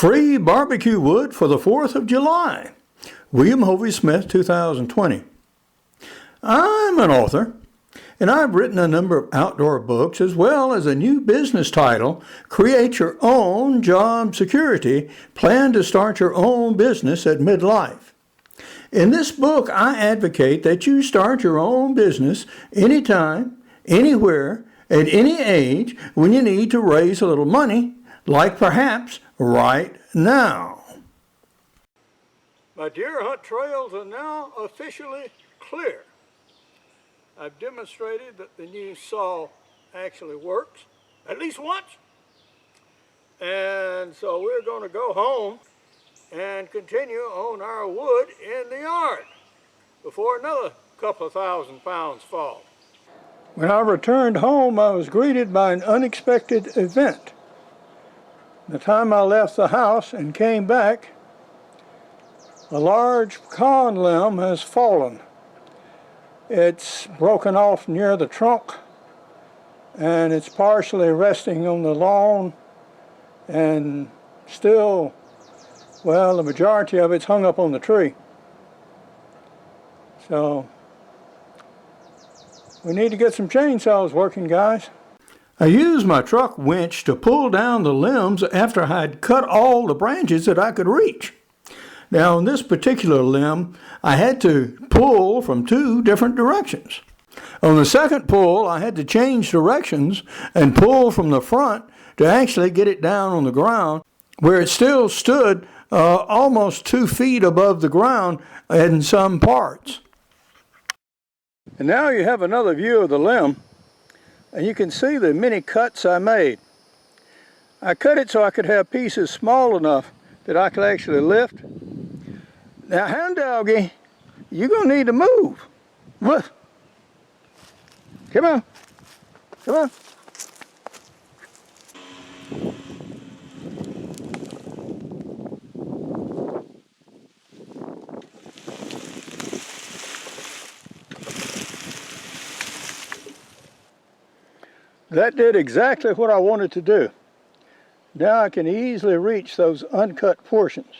Free barbecue wood for the 4th of July. William Hovey Smith, 2020. I'm an author, and I've written a number of outdoor books as well as a new business title, Create Your Own Job Security, Plan to Start Your Own Business at Midlife. In this book, I advocate that you start your own business anytime, anywhere, at any age when you need to raise a little money, like perhaps right now. My deer hunt trails are now officially clear. I've demonstrated that the new saw actually works, at least once. And so we're going to go home and continue on our wood in the yard before another couple of 1,000 pounds fall. When I returned home, I was greeted by an unexpected event. The time I left the house and came back, a large pecan limb has fallen. It's broken off near the trunk, and it's partially resting on the lawn, and still, well, the majority of it's hung up on the tree. So, we need to get some chainsaws working, guys. I used my truck winch to pull down the limbs after I'd cut all the branches that I could reach. Now, on this particular limb, I had to pull from 2 different directions. On the second pull, I had to change directions and pull from the front to actually get it down on the ground, where it still stood almost 2 feet above the ground in some parts. And now you have another view of the limb, and you can see the many cuts I made. I cut it so I could have pieces small enough that I could actually lift. Now, hound doggy, you're going to need to move. Woof. Come on. Come on. That did exactly what I wanted to do. Now I can easily reach those uncut portions.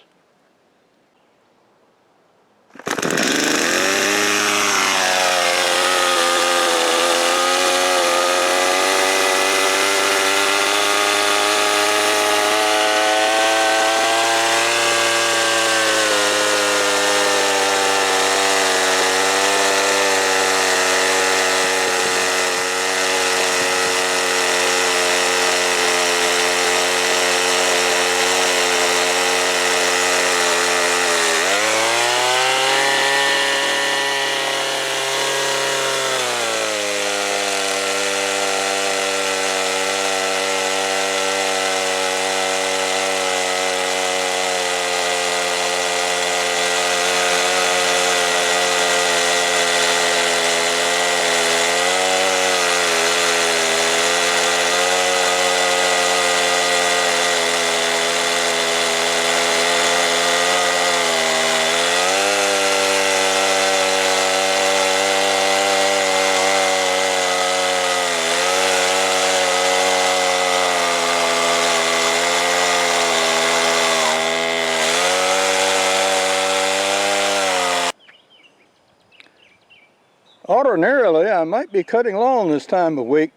Ordinarily, I might be cutting lawn this time of week,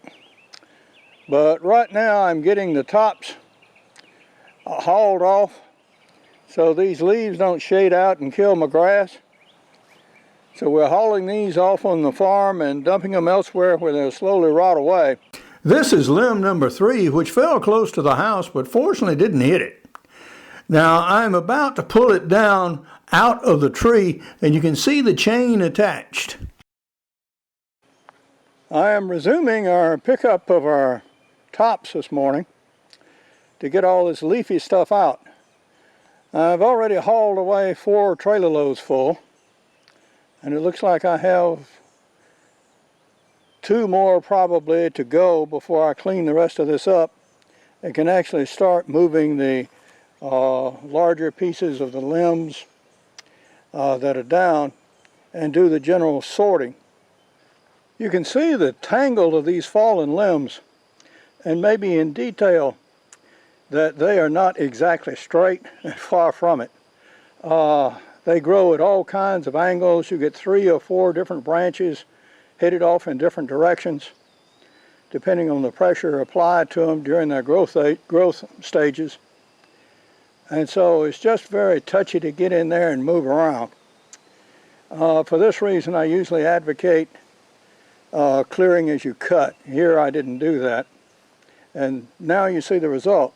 but right now I'm getting the tops hauled off so these leaves don't shade out and kill my grass. So we're hauling these off on the farm and dumping them elsewhere where they'll slowly rot away. This is limb number 3, which fell close to the house, but fortunately didn't hit it. Now I'm about to pull it down out of the tree, and you can see the chain attached. I am resuming our pickup of our tops this morning to get all this leafy stuff out. I've already hauled away 4 trailer loads full, and it looks like I have 2 more probably to go before I clean the rest of this up and can actually start moving the larger pieces of the limbs that are down and do the general sorting. You can see the tangle of these fallen limbs, and maybe in detail that they are not exactly straight, far from it. They grow at all kinds of angles. You get 3 or 4 different branches headed off in different directions, depending on the pressure applied to them during their growth stages. And so it's just very touchy to get in there and move around. For this reason, I usually advocate clearing as you cut. Here I didn't do that. And now you see the result.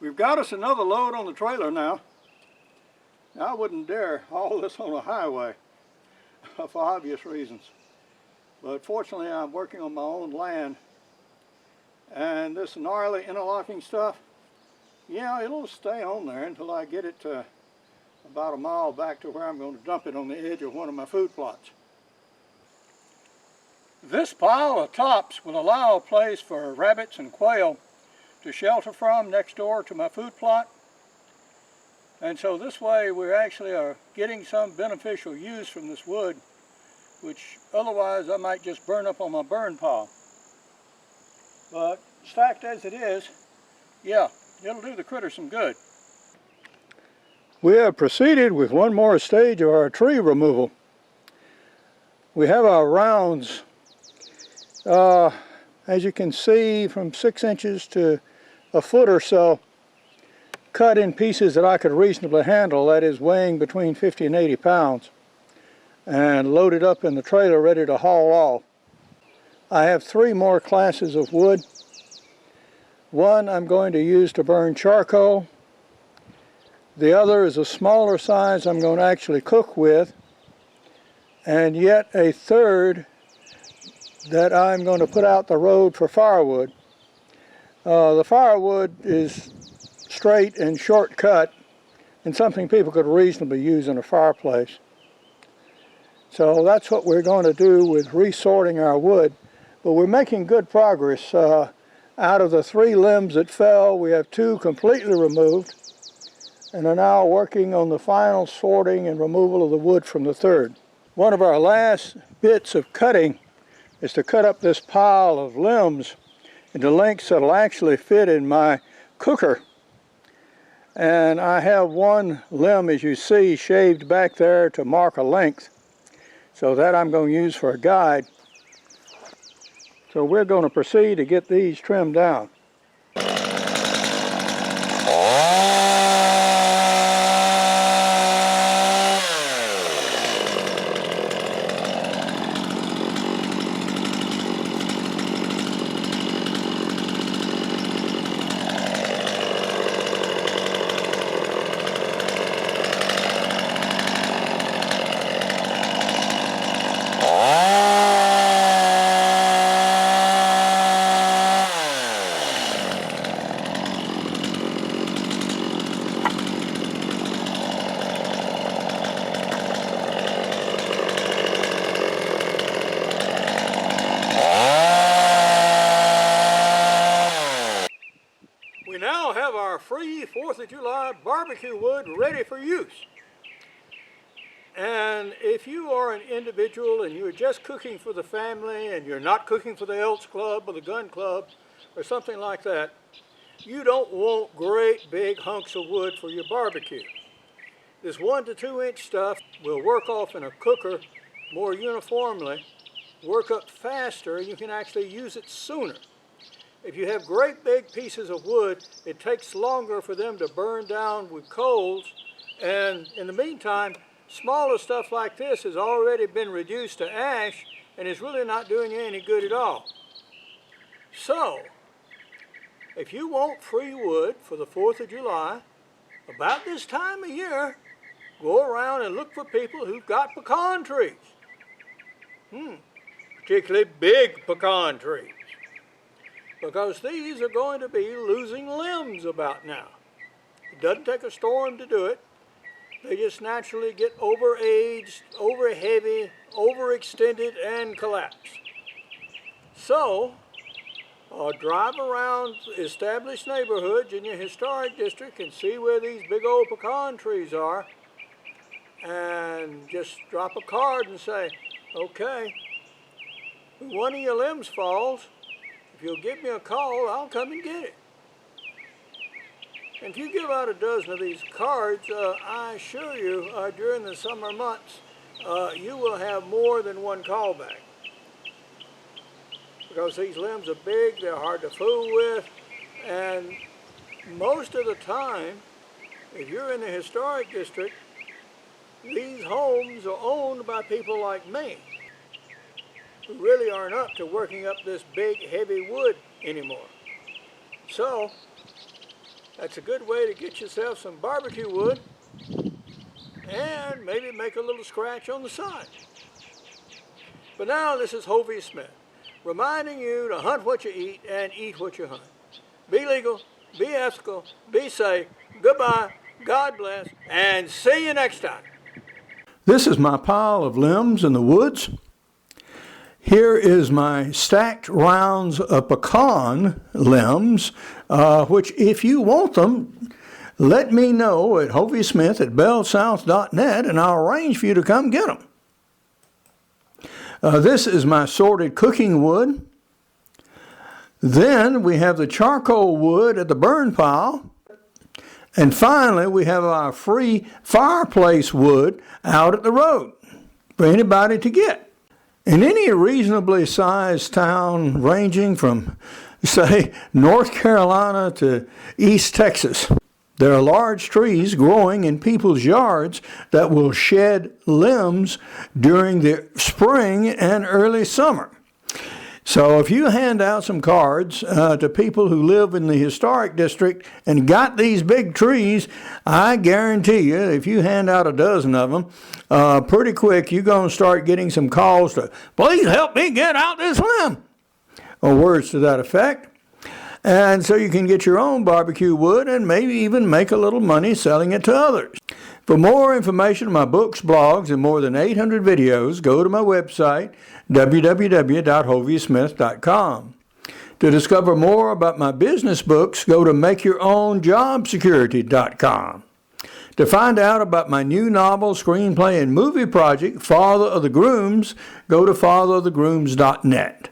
We've got us another load on the trailer now. I wouldn't dare haul this on a highway for obvious reasons. But fortunately, I'm working on my own land. And this gnarly interlocking stuff, yeah, it'll stay on there until I get it to about a mile back to where I'm going to dump it on the edge of one of my food plots. This pile of tops will allow a place for rabbits and quail to shelter from next door to my food plot. And so this way we actually are getting some beneficial use from this wood, which otherwise I might just burn up on my burn pile. But stacked as it is, yeah, it'll do the critter some good. We have proceeded with one more stage of our tree removal. We have our rounds, as you can see, from 6 inches to a foot or so, cut in pieces that I could reasonably handle, that is weighing between 50 and 80 pounds, and loaded up in the trailer ready to haul off. I have 3 more classes of wood. One I'm going to use to burn charcoal. The other is a smaller size I'm going to actually cook with. And yet a third that I'm going to put out the road for firewood. The firewood is straight and short cut and something people could reasonably use in a fireplace. So that's what we're going to do with resorting our wood. But we're making good progress. Out of the 3 limbs that fell, we have 2 completely removed and are now working on the final sorting and removal of the wood from the third. One of our last bits of cutting is to cut up this pile of limbs into lengths that will actually fit in my cooker. And I have one limb, as you see, shaved back there to mark a length. So that I'm going to use for a guide. So we're going to proceed to get these trimmed down. We now have our free 4th of July barbecue wood ready for use. And if you are an individual and you're just cooking for the family and you're not cooking for the Elks Club or the Gun Club or something like that, you don't want great big hunks of wood for your barbecue. This 1 to 2 inch stuff will work off in a cooker more uniformly, work up faster, and you can actually use it sooner. If you have great big pieces of wood, it takes longer for them to burn down with coals, and in the meantime, smaller stuff like this has already been reduced to ash and is really not doing you any good at all. So, if you want free wood for the 4th of July, about this time of year, go around and look for people who've got pecan trees. Particularly big pecan trees. Because these are going to be losing limbs about now. It doesn't take a storm to do it. They just naturally get overaged, overheavy, overextended, and collapse. So, drive around established neighborhoods in your historic district and see where these big old pecan trees are, and just drop a card and say, okay, when one of your limbs falls, if you'll give me a call, I'll come and get it. And if you give out a dozen of these cards, I assure you, during the summer months, you will have more than one callback. Because these limbs are big, they're hard to fool with, and most of the time, if you're in the historic district, these homes are owned by people like me, who really aren't up to working up this big, heavy wood anymore. So, that's a good way to get yourself some barbecue wood and maybe make a little scratch on the side. But now this is Hovey Smith, reminding you to hunt what you eat and eat what you hunt. Be legal, be ethical, be safe. Goodbye, God bless, and see you next time. This is my pile of limbs in the woods. Here is my stacked rounds of pecan limbs, which if you want them, let me know at hoveysmith@bellsouth.net and I'll arrange for you to come get them. This is my sorted cooking wood. Then we have the charcoal wood at the burn pile. And finally, we have our free fireplace wood out at the road for anybody to get. In any reasonably sized town ranging from, say, North Carolina to East Texas, there are large trees growing in people's yards that will shed limbs during the spring and early summer. So if you hand out some cards to people who live in the historic district and got these big trees, I guarantee you, if you hand out a dozen of them, pretty quick you're going to start getting some calls to, please help me get out this limb, or words to that effect. And so you can get your own barbecue wood and maybe even make a little money selling it to others. For more information on my books, blogs, and more than 800 videos, go to my website, www.hoveysmith.com. To discover more about my business books, go to makeyourownjobsecurity.com. To find out about my new novel, screenplay, and movie project, Father of the Grooms, go to fatherofthegrooms.net.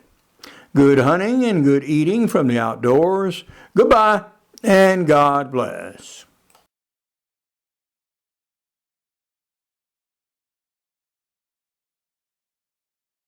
Good hunting and good eating from the outdoors. Goodbye, and God bless.